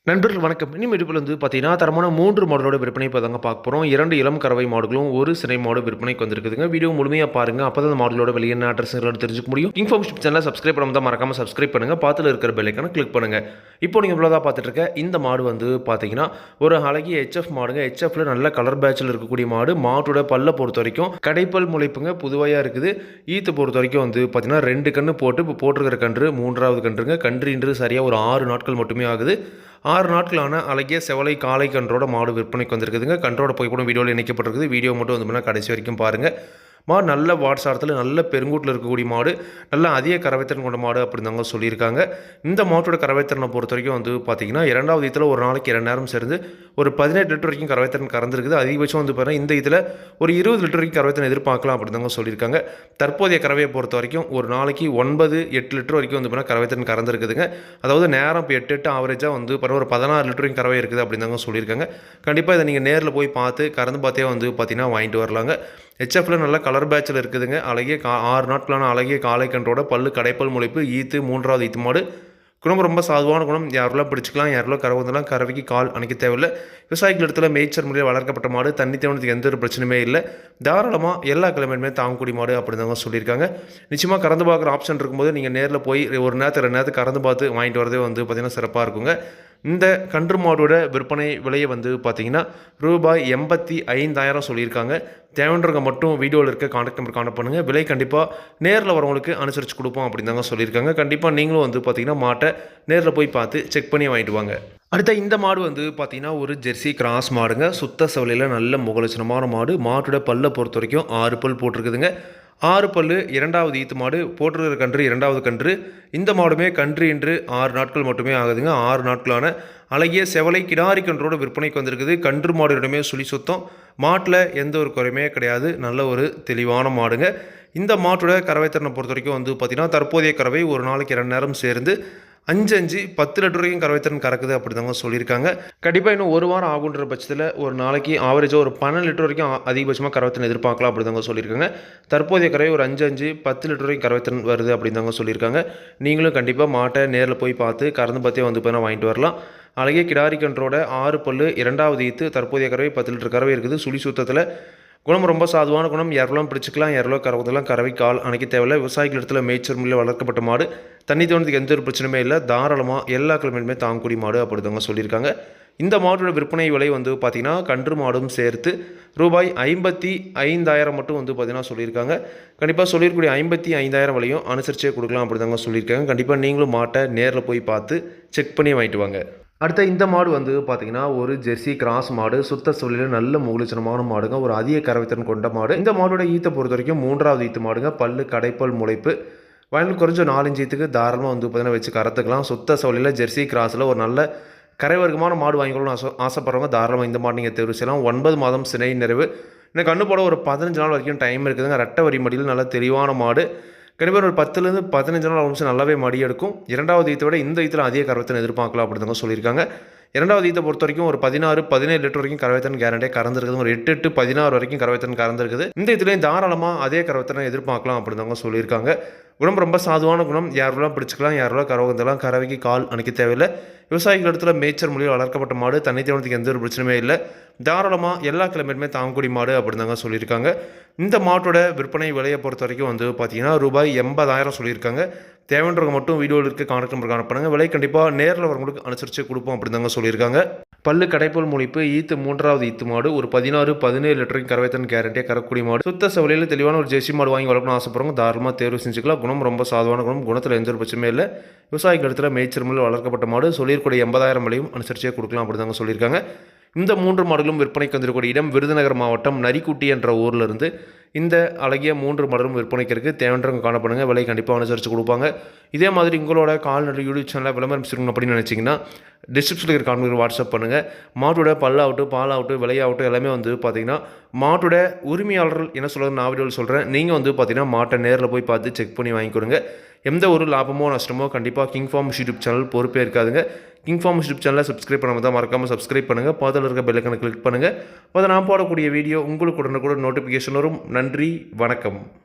நண்பர்கள் வணக்கம். இனிமேல் வந்து பார்த்தீங்கன்னா, தரமான 3 மாடுகளோட விற்பனை இப்ப தாங்க பார்க்க போறோம். 2 இளம் கறவை மாடுகளும், 1 சினை மாடு விற்பனைக்கு வந்திருக்குதுங்க. வீடியோ முழுமையா பாருங்க. அப்பதான் அந்த மாடுகளோட விலை என்ன, அட்ரஸ் தெரிஞ்சுக்க முடியும். இன்ஃபர்மேஷன் சேனலை சப்ஸ்கிரைப் பண்ணாம தான் மறக்காம சப்ஸ்கிரைப் பண்ணுங்க. பாத்துல இருக்கிற பெல் ஐகானை கிளிக் பண்ணுங்க. இப்போ நீங்க இவ்வளோதான் பார்த்துட்டு இருக்க இந்த மாடு வந்து பார்த்தீங்கன்னா, ஒரு அழகிய ஹெச்எஃப் மாடுங்க. ஹெச்எஃப்ல நல்ல கலர் பேட்ச்ல இருக்கக்கூடிய மாடு. மாட்டோட பல்ல பொறுத்தவரைக்கும் கடைப்பல் முளைப்புங்க புதுவையா இருக்குது. ஈத்து பொறுத்தவரைக்கும் வந்து பார்த்தீங்கன்னா, 2 கன்று போட்டு இப்போ போட்டிருக்கிற கன்று 3வது கன்றுங்க. கன்று இன்று சரியா ஒரு 6 நாட்கள் மட்டுமே ஆகுது. 6 நாட்களான அழகிய செவலை காளை கன்றோட மாடு விற்பனைக்கு வந்திருக்குதுங்க. கன்றோட புகைப்படம் வீடியோவில் இணைக்கப்பட்டிருக்குது. வீடியோ மட்டும் வந்து கடைசி வரைக்கும் பாருங்கள். மாடு நல்ல வாட்சாரத்தில் நல்ல பெருங்கூட்டில் இருக்கக்கூடிய மாடு, நல்ல அதிக கறவைத்திறன் கொண்ட மாடு அப்படிதாங்க சொல்லியிருக்காங்க. இந்த மாட்டோட கறவைத்திறனை பொறுத்த வரைக்கும் வந்து பார்த்தீங்கன்னா, 2வது ஈத்தில் ஒரு நாளைக்கு 2 நேரம் சேர்ந்து ஒரு 18 லிட்டர் வரைக்கும் கறவைத்திறன் கறந்துருக்குது. அதிகபட்சம் வந்து பார்த்தீங்கன்னா இந்த இதில் ஒரு 20 லிட்டர் வரைக்கும் கறவைத்திறன் எதிர்பார்க்கலாம் அப்படிதாங்க சொல்லியிருக்காங்க. தற்போதைய கறவையை பொறுத்த வரைக்கும் ஒரு நாளைக்கு 9-8 லிட்டர் வரைக்கும் வந்து பார்த்தீங்கன்னா கறவைத்திறன் கறந்துருக்குதுங்க. அதாவது நேரம் இப்போ 8 ஆவரேஜாக வந்து ஒரு 16 லிட்டர் வரைக்கும் கறவை இருக்குது அப்படிதாங்க சொல்லியிருக்காங்க. கண்டிப்பாக இதை நீங்கள் நேரில் போய் பார்த்து கறந்து பார்த்தே வந்து பார்த்தீங்கன்னா வாங்கிட்டு வரலாங்க. ஹெச்எஃப்ல நல்ல கலர் பேட்சில் இருக்குதுங்க. அழகிய 6 நாட்களான அழகிய காளை கன்றோட பல்லு கடைப்பல் முளைப்பு ஈத்து 3வது ஈத்து மாடு. குணம் ரொம்ப சாதுவான குணம். யாரெல்லாம் பிடிச்சிக்கலாம், யாரெல்லாம் கறவை வந்தாலும் கறவைக்கு கால் அணைக்க தேவையில்லை. விவசாயிகள் இடத்துல மேய்ச்சல் முறையில் வளர்க்கப்பட்ட மாடு. தண்ணி தேவனத்துக்கு எந்த ஒரு பிரச்சனையுமே இல்லை. தாராளமாக எல்லா கிழமையுமே தாங்கக்கூடிய மாடு அப்படிதாங்க சொல்லியிருக்காங்க. நிச்சயமாக கறந்து பார்க்குற ஆப்ஷன் இருக்கும்போது நீங்கள் நேரில் போய் ஒரு நேரத்தில் 2 நேரத்துக்கு கறந்து பார்த்து வாங்கிட்டு வரதே வந்து பார்த்திங்கன்னா சிறப்பாக இருக்குங்க. இந்த கன்று மாடோட விற்பனை விலையை வந்து பார்த்தீங்கன்னா ரூபாய் 85,000 சொல்லியிருக்காங்க. தேவைன்றவங்க மட்டும் வீடியோவில் இருக்க கான்டாக்ட் நம்பர் கான்டாக்ட் பண்ணுங்கள். விலை கண்டிப்பாக நேரில் வரவங்களுக்கு அனுசரித்து கொடுப்போம் அப்படின்னு தாங்க சொல்லியிருக்காங்க. கண்டிப்பாக நீங்களும் வந்து பார்த்தீங்கன்னா மாட்டை நேரில் போய் பார்த்து செக் பண்ணி வாங்கிட்டு வாங்க. அடுத்த இந்த மாடு வந்து பார்த்தீங்கன்னா ஒரு ஜெர்சி கிராஸ் மாடுங்க. சுத்த சவலையில் நல்ல முகலட்சணமான மாடு. மாட்டோட பல்லை பொறுத்த வரைக்கும் 6 பல் போட்டிருக்குதுங்க. 6 பல்லு 2வது ஈத்து மாடு. போட்டிருக்கிற கன்று 2வது கன்று. இந்த மாடுமே கன்று இன்று 6 நாட்கள் மட்டுமே ஆகுதுங்க. 6 நாட்களான அழகிய செவலை கிடாரி கன்றோட விற்பனைக்கு வந்திருக்குது. கன்று மாடுமே சுழி சுத்தம். மாட்டில் எந்த ஒரு குறையுமே கிடையாது. நல்ல ஒரு தெளிவான மாடுங்க. இந்த மாட்டோட கறவைத்திறனை பொறுத்த வரைக்கும் வந்து பார்த்திங்கன்னா தற்போதைய கறவை ஒரு நாளைக்கு 2 நேரம் சேர்ந்து 5-10 லிட்டர் வரைக்கும் கறவைத்திறன் கறக்குது அப்படிதாங்க சொல்லியிருக்காங்க. கண்டிப்பாக இன்னும் ஒரு வாரம் ஆகுன்ற பட்சத்தில் ஒரு நாளைக்கு ஆவரேஜாக ஒரு 12 லிட்டர் வரைக்கும் அதிகபட்சமாக கறவைத்திறன் எதிர்பார்க்கலாம் அப்படிதாங்க சொல்லியிருக்காங்க. தற்போதைய கறவை ஒரு 5-10 லிட்டர் வரைக்கும் கறவைத்திறன் வருது அப்படிதாங்க சொல்லியிருக்காங்க. நீங்களும் கண்டிப்பாக மாட்டை நேரில் போய் பார்த்து கறந்து பார்த்தே வந்து பார்த்தீங்கன்னா வாங்கிட்டு வரலாம். அழகிய கிடாரி கன்றோட 6 பல்லு 2வது ஈத்து தற்போதைய கறவை 10 லிட்டர் கறவை இருக்குது. சுழி சுத்தத்தில் குணம் ரொம்ப சாதுவான குணம். யாரெல்லாம் பிடிச்சிக்கலாம், யாரெல்லாம் கறவதெல்லாம் கறவை கால் அணைக்க தேவையில்லை. விவசாயிகள் இடத்துல மேய்ச்சல் முறையில் வளர்க்கப்பட்ட மாடு. தண்ணி தோணத்துக்கு எந்த ஒரு பிரச்சனையுமே இல்லை. தாராளமாக எல்லா கிழமையுமே தாங்கக்கூடிய மாடு அப்படிதாங்க சொல்லியிருக்காங்க. இந்த மாட்டோட விற்பனை விலை வந்து பார்த்திங்கன்னா கன்று மாடும் சேர்த்து ரூபாய் 55,000 மட்டும் வந்து பார்த்திங்கன்னா சொல்லியிருக்காங்க. கண்டிப்பாக சொல்லியிருக்கக்கூடிய 55,000 விலையும் அனுசரிச்சே கொடுக்கலாம் அப்படிதாங்க சொல்லியிருக்காங்க. கண்டிப்பாக நீங்களும் மாட்டை நேரில் போய் பார்த்து செக் பண்ணி வாங்கிட்டு வாங்க. அடுத்த இந்த மாடு வந்து பார்த்தீங்கன்னா ஒரு ஜெர்சி கிராஸ் மாடு. சுத்த சொல்லியில் நல்ல முகலட்சணமான மாடுங்க. ஒரு அதிக கறவைத்திறன் கொண்ட மாடு. இந்த மாடோட ஈத்தை பொறுத்த வரைக்கும் 3வது ஈத்து மாடுங்க. பல்லு கடைப்பல் முளைப்பு. வயலில் குறைஞ்ச 4 ஈத்துக்கு தாராளமாக வந்து பார்த்தீங்கன்னா வச்சு கறத்துக்கலாம். சுத்த சொல்லியில் ஜெர்சி கிராஸில் ஒரு நல்ல கரைவர்க்கமான மாடு வாங்கிக்கணும்னு ஆசைப்படுறவங்க தாராளமாக இந்த மாடு நீங்கள் தேர்வு செய்யலாம். 9 மாதம் சினை நிறைவு. எனக்கு கண்ணு போட ஒரு 15 நாள் வரைக்கும் டைம் இருக்குதுங்க. ரெட்டை வரி மடியில் நல்ல தெளிவான மாடு. கண்டிப்பாக ஒரு 10லேருந்து 15 நாள் ஆரம்பிச்சு நல்லாவே மடி எடுக்கும். 2வது ஈத்தை விட இந்த ஈத்தில் அதிக கறவைத்திறன் எதிர்பார்க்கலாம் அப்படிதாங்க சொல்லியிருக்காங்க. 2வது ஈத்தை பொறுத்த வரைக்கும் ஒரு 16-17 லிட்டர் வரைக்கும் கறவைத்திறன் கேரண்டியாக கறந்துருக்குது. ஒரு 8-16 வரைக்கும் கறவைத்திறன் கறந்துருக்குது. இந்த இதுலேயும் தாராளமாக அதே கறவைத்திறன் எதிர்பார்க்கலாம் அப்படிதாங்க சொல்லியிருக்காங்க. குணம் ரொம்ப சாதுவான குணம். யாரெல்லாம் பிடிச்சிக்கலாம், யாரெல்லாம் கறவைந்தெல்லாம் கறவைக்கு கால் அணைக்க தேவையில்லை. விவசாயிகள் இடத்துல மேய்ச்சல் மொழியில் வளர்க்கப்பட்ட மாடு. தண்ணி தேவனத்துக்கு எந்த ஒரு பிரச்சனையுமே இல்லை. தாராளமாக எல்லா கிழமையுமே தாங்கக்கூடிய மாடு அப்படிதாங்க சொல்லியிருக்காங்க. இந்த மாட்டோட விற்பனை விலையை பொறுத்த வரைக்கும் வந்து பார்த்தீங்கன்னா ரூபாய் 80,000 சொல்லியிருக்காங்க. தேவைன்றவங்க மட்டும் வீடியோவில் இருக்க கான்டாக்ட் நம்பர் காணப்படுங்க. விலை கண்டிப்பாக நேரில் வரவங்களுக்கு அனுசரித்து கொடுப்போம் அப்படிதாங்க சொல்லியிருக்காங்க. பல்லு கடைப்பல் முளைப்பு ஈத்து 3வது ஈத்து மாடு. ஒரு 16-17 லிட்டருக்கு கறவைத்திறன் கேரண்டியாக கறக்கூடிய மாடு. சுத்த செவலையில் தெளிவான ஒரு ஜெர்சி மாடு வாங்கி வளர்க்கணும்னு ஆசைப்படுறவங்க தாராளமாக தேர்வு செஞ்சுக்கலாம். குணம் ரொம்ப சாதுவான குணம். குணத்தில் எந்த ஒரு பிரச்சனையும் இல்லை. விவசாயிகள் இடத்துல மேய்ச்சல் முறையில் வளர்க்கப்பட்ட மாடு. சொல்லியிருக்கூடிய 80,000 விலையும் அனுசரிச்சே கொடுக்கலாம் அப்படிதாங்க சொல்லியிருக்காங்க. இந்த 3 மாடுகளும் விற்பனைக்கு வந்திருக்கக்கூடிய இடம் விருதுநகர் மாவட்டம் நரிக்குட்டி என்ற ஊரில் இருந்து இந்த அழகிய 3 மாடுகளும் விற்பனைக்கு இருக்குது. தேவைன்றவங்க காணப்படுங்க. விலை கண்டிப்பாக அனுசரித்து கொடுப்பாங்க. இதே மாதிரி உங்களோட கால்நடை யூடியூப் சேனலில் விளம்பரம் செய்யணும் அப்படின்னு நினச்சிங்கன்னா டிஸ்கிரிப்ஷனில் இருக்கிற கான்டாக்ட் வாட்ஸ்அப் பண்ணுங்கள். மாட்டோட பல்லாகட்டும் பாலாகட்டும் விலையாகட்டும் எல்லாமே வந்து பார்த்திங்கன்னா மாட்டோட உரிமையாளர்கள் என்ன சொல்கிறது நான் வீடியோவில் சொல்கிறேன். நீங்கள் வந்து பார்த்திங்கன்னா மாட்டை நேரில் போய் பார்த்து செக் பண்ணி வாங்கி கொடுங்க. எந்த ஒரு லாபமோ நஷ்டமோ கண்டிப்பாக கிங் ஃபார்ம்ஸ் யூடியூப் சேனல் பொறுப்பே இருக்காதுங்க. கிங் ஃபார்ம்ஸ் யூடியூப் சேனலை சப்ஸ்கிரைப் பண்ணாமல் தான் மறக்காமல் சப்ஸ்கிரைப் பண்ணுங்கள். பக்கத்தில் இருக்க பெல் ஐகானை கிளிக் பண்ணுங்கள். அப்போ நான் போடக்கூடிய வீடியோ உங்களுக்கு உடனுக்குடன் நோட்டிஃபிகேஷன் வரும். நன்றி, வணக்கம்.